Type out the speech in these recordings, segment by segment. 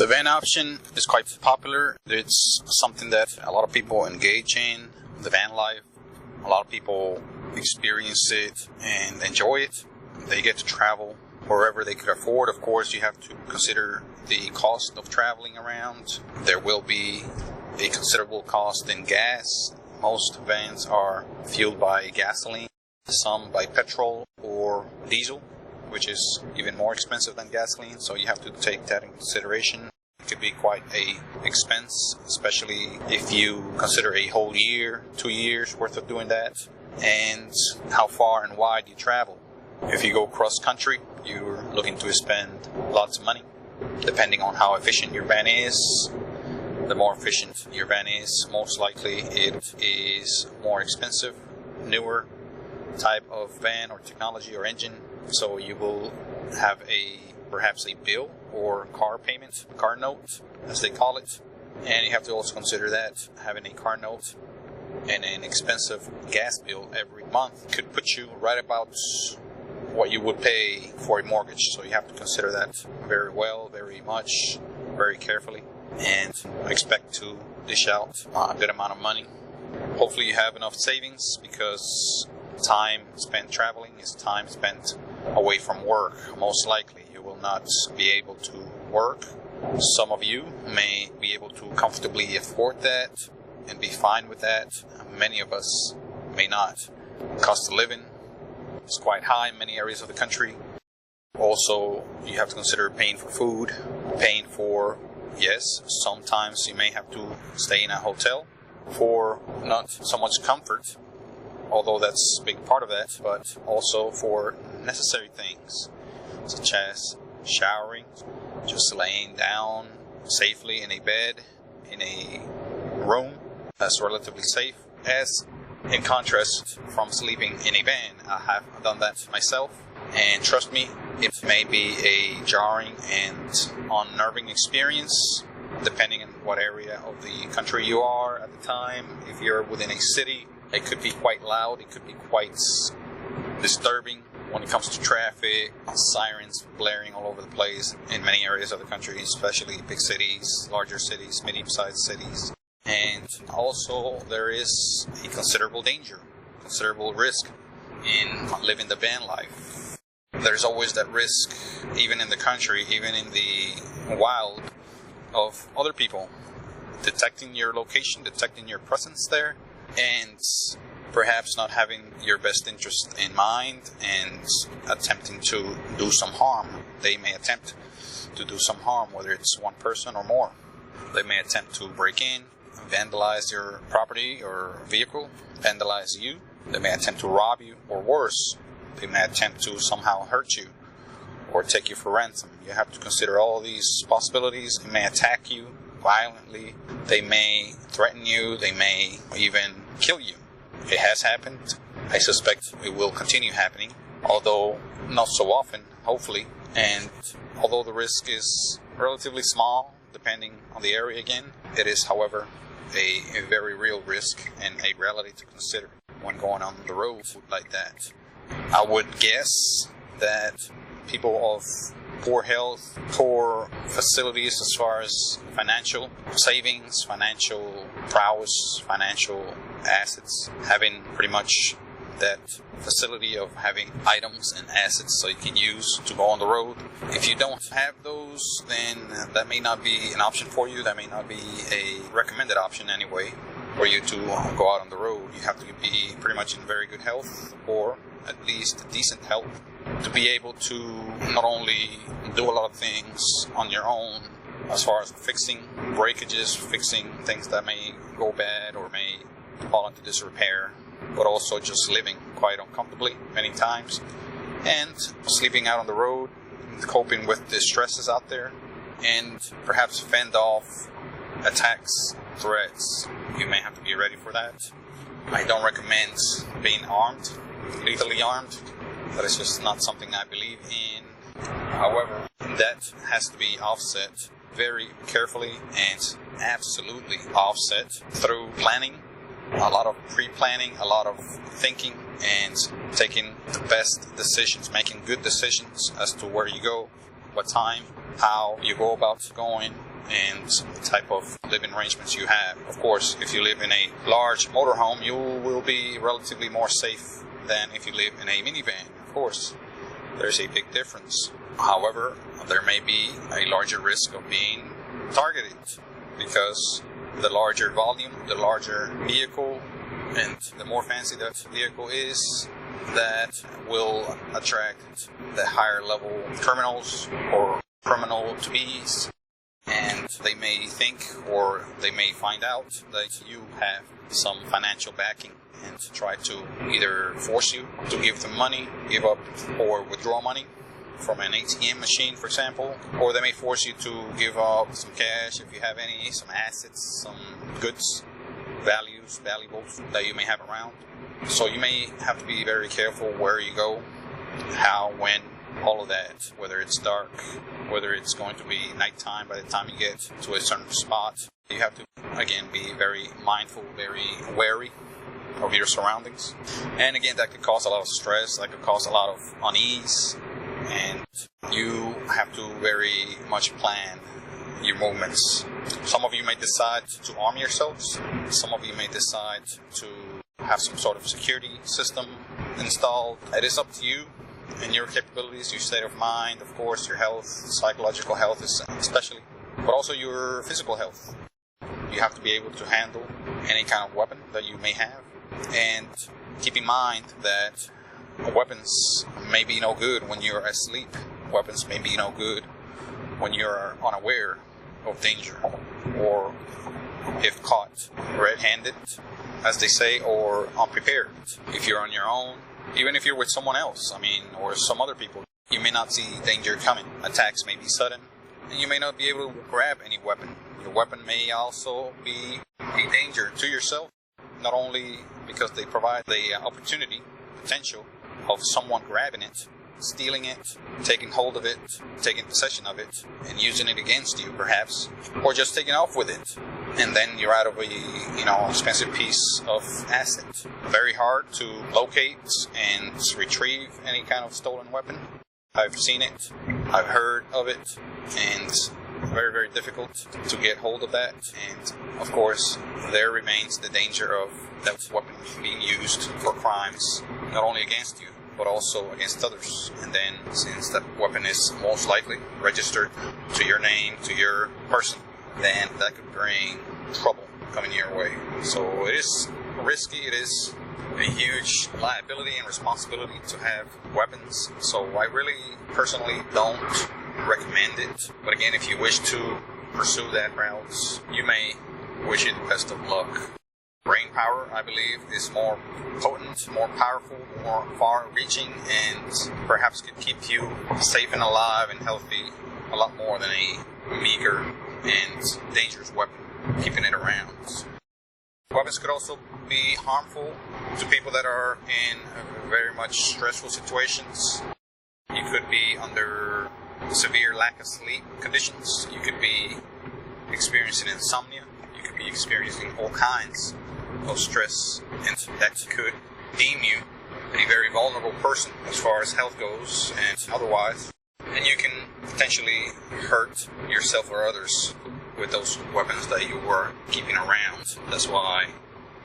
The van option is quite popular. It's something that a lot of people engage in, the van life. A lot of people experience it and enjoy it. They get to travel wherever they could afford. Of course, you have to consider the cost of traveling around. There will be a considerable cost in gas. Most vans are fueled by gasoline, some by petrol or diesel, which is even more expensive than gasoline, so you have to take that in consideration. It could be quite a expense, especially if you consider a whole year, 2 years worth of doing that, and how far and wide you travel. If you go cross country, you're looking to spend lots of money. Depending on how efficient your van is, the more efficient your van is, most likely it is more expensive, newer type of van or technology or engine. So you will have perhaps a bill or car payment, car note as they call it. And you have to also consider that having a car note and an expensive gas bill every month could put you right about what you would pay for a mortgage. So you have to consider that very well, very much, very carefully, and expect to dish out a good amount of money. Hopefully you have enough savings, because time spent traveling is time spent away from work. Most likely you will not be able to work. Some of you may be able to comfortably afford that and be fine with that. Many of us may not. Cost of living is quite high in many areas of the country. Also, you have to consider paying for food, paying for, yes, sometimes you may have to stay in a hotel for not so much comfort, although that's a big part of that, but also for necessary things, such as showering, just laying down safely in a bed, in a room that's relatively safe, as in contrast from sleeping in a van. I have done that myself, and trust me, it may be a jarring and unnerving experience, depending on what area of the country you are at the time. If you're within a city, it could be quite loud, it could be quite disturbing when it comes to traffic, sirens blaring all over the place in many areas of the country, especially big cities, larger cities, medium-sized cities. And also there is a considerable danger, considerable risk in living the van life. There's always that risk, even in the country, even in the wild, of other people detecting your location, detecting your presence there, and perhaps not having your best interest in mind and attempting to do some harm. They may attempt to do some harm, whether it's one person or more. They may attempt to break in, vandalize your property or vehicle, vandalize you. They may attempt to rob you, or worse, they may attempt to somehow hurt you or take you for ransom. You have to consider all these possibilities. They may attack you violently. They may threaten you. They may even kill you. It has happened. I suspect it will continue happening, although not so often, hopefully. And although the risk is relatively small, depending on the area again, it is, however, a very real risk and a reality to consider when going on the road like that. I would guess that people of poor health, poor facilities as far as financial savings, financial prowess, financial assets, having pretty much that facility of having items and assets so you can use to go on the road. If you don't have those, then that may not be an option for you. That may not be a recommended option anyway for you to go out on the road. You have to be pretty much in very good health, or at least decent health, to be able to not only do a lot of things on your own as far as fixing breakages, fixing things that may go bad or may fall into disrepair, but also just living quite uncomfortably many times and sleeping out on the road, coping with the stresses out there, and perhaps fend off attacks, threats. You may have to be ready for that. I don't recommend being armed, lethally armed. That is just not something I believe in. However, that has to be offset very carefully and absolutely offset through planning, a lot of pre-planning, a lot of thinking, and taking the best decisions, making good decisions as to where you go, what time, how you go about going, and the type of living arrangements you have. Of course, if you live in a large motorhome, you will be relatively more safe than if you live in a minivan. Of course, there's a big difference. However, there may be a larger risk of being targeted because the larger volume, the larger vehicle, and the more fancy that vehicle is, that will attract the higher level criminals or criminal to-bes, and they may think or they may find out that you have some financial backing and try to either force you to give them money, give up or withdraw money from an ATM machine, for example, or they may force you to give up some cash if you have any, some assets, some goods, valuables that you may have around. So you may have to be very careful where you go, how, when, all of that, whether it's dark, whether it's going to be nighttime by the time you get to a certain spot. You have to, again, be very mindful, very wary of your surroundings. And again, that could cause a lot of stress, that could cause a lot of unease, and you have to very much plan your movements. Some of you may decide to arm yourselves. Some of you may decide to have some sort of security system installed. It is up to you and your capabilities, your state of mind, of course, your health, psychological health especially, but also your physical health. You have to be able to handle any kind of weapon that you may have, and keep in mind that weapons may be no good when you're asleep. Weapons may be no good when you're unaware of danger, or if caught red-handed, as they say, or unprepared. If you're on your own, even if you're with someone else, or some other people, you may not see danger coming. Attacks may be sudden, and you may not be able to grab any weapon. Your weapon may also be a danger to yourself, not only because they provide the opportunity, potential of someone grabbing it, stealing it, taking hold of it, taking possession of it, and using it against you, perhaps, or just taking off with it, and then you're out of a expensive piece of asset. Very hard to locate and retrieve any kind of stolen weapon. I've seen it, I've heard of it, and very, very difficult to get hold of that. And of course, there remains the danger of that weapon being used for crimes, not only against you, but also against others. And then, since that weapon is most likely registered to your name, to your person, then that could bring trouble coming your way. So it is risky, it is a huge liability and responsibility to have weapons. So I really personally don't recommend it. But again, if you wish to pursue that route, you may wish it best of luck. Brain power, I believe, is more potent, more powerful, more far-reaching, and perhaps could keep you safe and alive and healthy a lot more than a meager and dangerous weapon, keeping it around. Weapons could also be harmful to people that are in very much stressful situations. You could be under severe lack of sleep conditions. You could be experiencing insomnia. You could be experiencing all kinds of stress, and that could deem you a very vulnerable person as far as health goes and otherwise. And you can potentially hurt yourself or others with those weapons that you were keeping around. That's why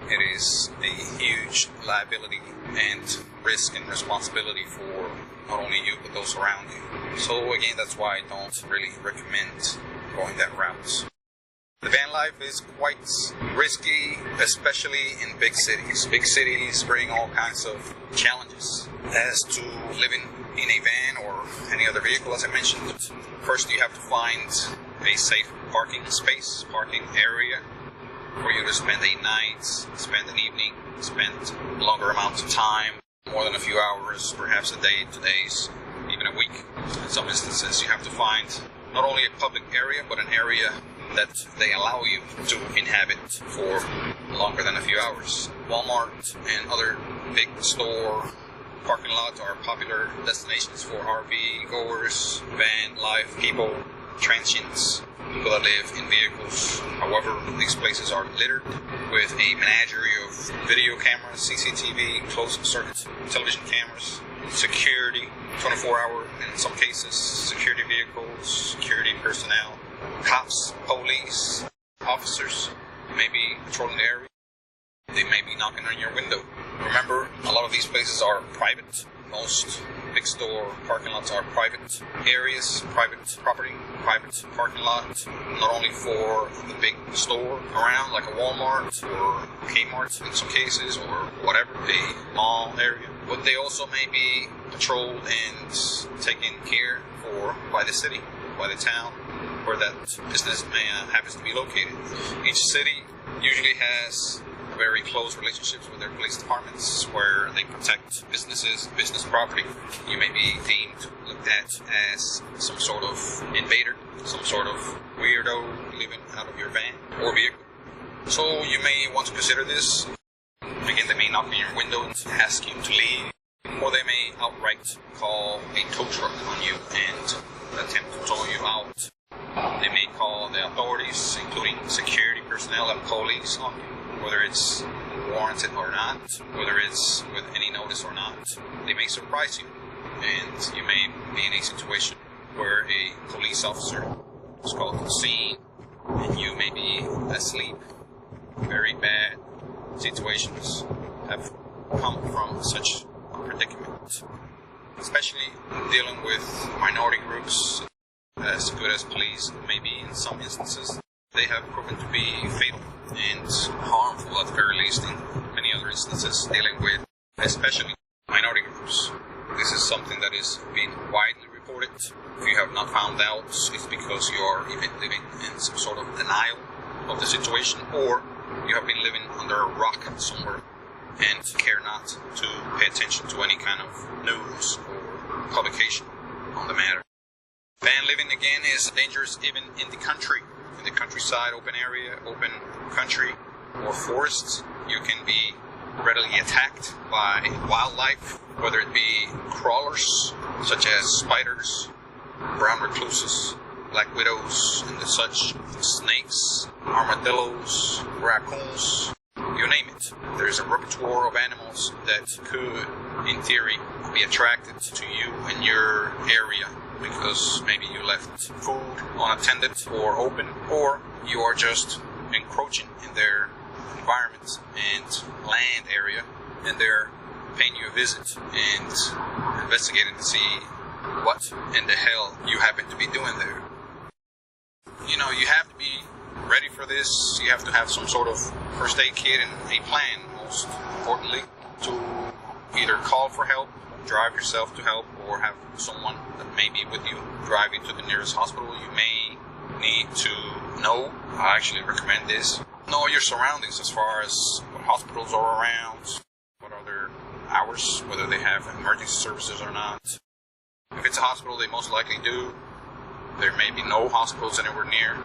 it is a huge liability and risk and responsibility for not only you, but those around you. So again, that's why I don't really recommend going that route. The van life is quite risky, especially in big cities. Big cities bring all kinds of challenges. As to living in a van or any other vehicle, as I mentioned, first you have to find a safe parking space, parking area for you to spend a night, spend an evening, spend longer amounts of time, more than a few hours, perhaps a day, 2 days, even a week. In some instances, you have to find not only a public area, but an area that they allow you to inhabit for longer than a few hours. Walmart and other big store parking lots are popular destinations for RV goers, van life people, transients, people that live in vehicles. However, these places are littered with a menagerie of video cameras, CCTV, closed-circuit television cameras, security, 24-hour, in some cases, security vehicles, security personnel, cops officers may be patrolling the area. They may be knocking on your window. Remember, a lot of these places are private. Most big store parking lots are private areas, private property, private parking lot, not only for the big store around, like a Walmart or Kmart in some cases, or whatever, a mall area, but they also may be patrolled and taken care for by the city, by the town, where that business happens to be located. Each city usually has very close relationships with their police departments where they protect businesses, business property. You may be deemed, looked at as some sort of invader, some sort of weirdo living out of your van or vehicle. So you may want to consider this. Again, they may knock on your window and ask you to leave, or they may outright call a tow truck on you and attempt to tow you out. They may call the authorities, including security personnel and police, on you, whether it's warranted or not, whether it's with any notice or not. They may surprise you, and you may be in a situation where a police officer is called to the scene, and you may be asleep. Very bad situations have come from such a predicament, especially dealing with minority groups. As good as police may be in some instances, they have proven to be fatal and harmful at the very least in many other instances, dealing with especially minority groups. This is something that is being widely reported. If you have not found out, it's because you are even living in some sort of denial of the situation, or you have been living under a rock somewhere and care not to pay attention to any kind of news or publication on the matter. Van living, again, is dangerous even in the country. In the countryside, open area, open country, or forests, you can be readily attacked by wildlife, whether it be crawlers, such as spiders, brown recluses, black widows, and the such, snakes, armadillos, raccoons, you name it. There's a repertoire of animals that could, in theory, be attracted to you and your area, because maybe you left food unattended or open, or you are just encroaching in their environment and land area, and they're paying you a visit and investigating to see what in the hell you happen to be doing there. You know, you have to be ready for this. You have to have some sort of first aid kit and a plan, most importantly, to either call for help, drive yourself to help, or have someone that may be with you drive you to the nearest hospital. You may need to know, I actually recommend this, know your surroundings as far as what hospitals are around, what are their hours, whether they have emergency services or not. If it's a hospital, they most likely do. There may be no hospitals anywhere near.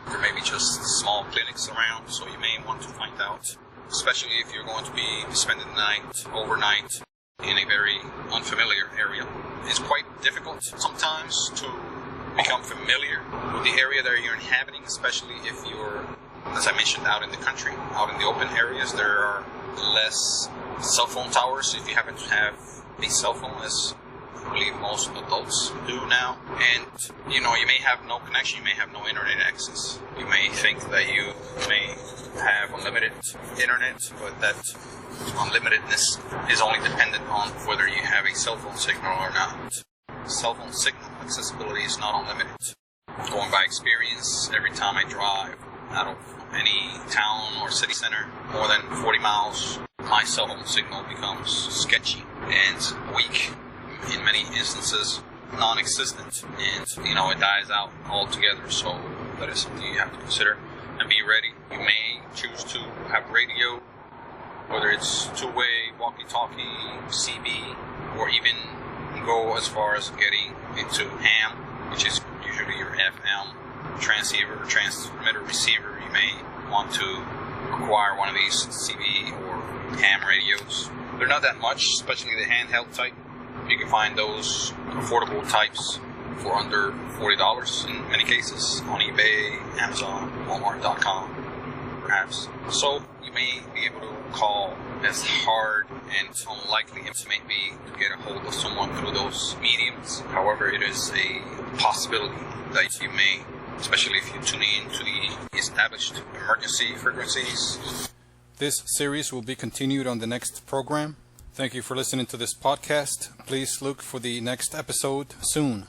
There may be just small clinics around, so you may want to find out, especially if you're going to be spending the night, overnight, in a very unfamiliar area. It's quite difficult sometimes to become familiar with the area that you're inhabiting, especially if you're, as I mentioned, out in the country, out in the open areas. There are less cell phone towers if you happen to have a cell phone, as I believe most adults do now. And, you know, you may have no connection, you may have no internet access. You may think that you may have unlimited internet, but that unlimitedness is only dependent on whether you have a cell phone signal or not. Cell phone signal accessibility is not unlimited. Going by experience, every time I drive out of any town or city center more than 40 miles, my cell phone signal becomes sketchy and weak, in many instances non-existent, and you know, it dies out altogether. So that is something you have to consider and be ready. You may choose to have radio, whether it's two-way, walkie-talkie, CB, or even go as far as getting into ham, which is usually your FM transceiver, transmitter receiver. You may want to acquire one of these CB or ham radios. They're not that much, especially the handheld type. You can find those affordable types for under $40 in many cases on eBay, Amazon, Walmart.com, perhaps. So you may be able to call, as hard and unlikely as it may be to get a hold of someone through those mediums. However, it is a possibility that you may, especially if you tune in to the established emergency frequencies. This series will be continued on the next program. Thank you for listening to this podcast. Please look for the next episode soon.